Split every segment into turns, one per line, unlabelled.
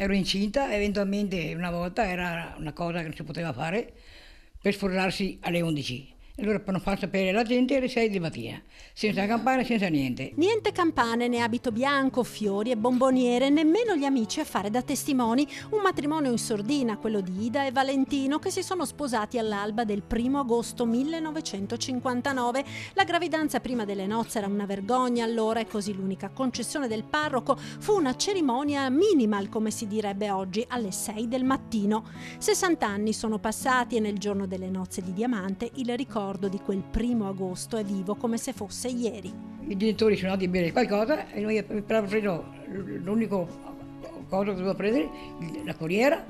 ero incinta, eventualmente una volta era una cosa che non si poteva fare per sposarsi alle 11. Allora per non far sapere la gente alle 6 di mattina, senza campane, senza niente.
Niente campane né abito bianco, fiori e bomboniere, nemmeno gli amici a fare da testimoni. Un matrimonio in sordina, quello di Ida e Valentino, che si sono sposati all'alba del 1° agosto 1959. La gravidanza prima delle nozze era una vergogna allora e così l'unica concessione del parroco fu una cerimonia minimal, come si direbbe oggi, alle 6 del mattino. 60 anni sono passati e nel giorno delle nozze di diamante il ricordo di quel 1° agosto è vivo come se fosse ieri.
I genitori sono andati a bere qualcosa e noi abbiamo preso l'unico cosa che dovevo prendere, la corriera,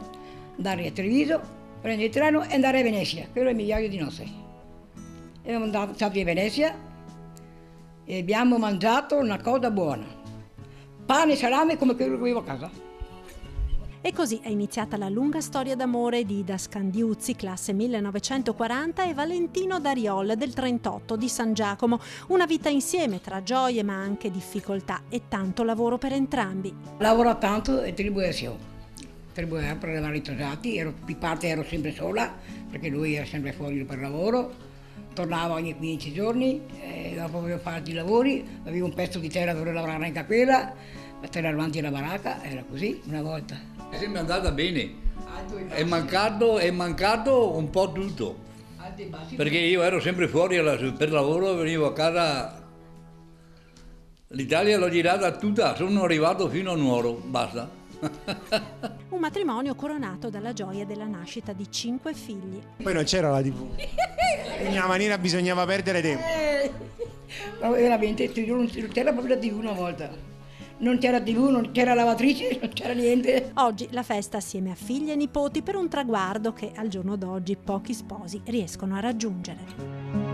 andare a Treviso, prendere il treno e andare a Venezia. Quello è il migliaio di nozze. E siamo stati a Venezia e abbiamo mangiato una cosa buona. Pane e salame come quello che avevo a casa.
E così è iniziata la lunga storia d'amore di Ida Scandiuzzi, classe 1940, e Valentino Dariol, del 38, di San Giacomo. Una vita insieme tra gioie ma anche difficoltà e tanto lavoro per entrambi.
Lavoro tanto e tribolazione per levare i tosati, di parte ero sempre sola perché lui era sempre fuori per lavoro, tornava ogni 15 giorni, dopo avevo fatto i lavori, avevo un pezzo di terra dove lavorare anche a quella, mettere davanti alla baracca, era così una volta.
È sempre andata bene, è mancato un po' tutto, perché io ero sempre fuori per lavoro, venivo a casa, l'Italia l'ho girata tutta, sono arrivato fino a Nuoro, basta.
Un matrimonio coronato dalla gioia della nascita di 5 figli.
Poi non c'era la TV, in una maniera bisognava perdere tempo.
Ma veramente, non c'era proprio la TV una volta. Non c'era TV, non c'era lavatrice, non c'era niente.
Oggi la festa assieme a figli e nipoti per un traguardo che al giorno d'oggi pochi sposi riescono a raggiungere.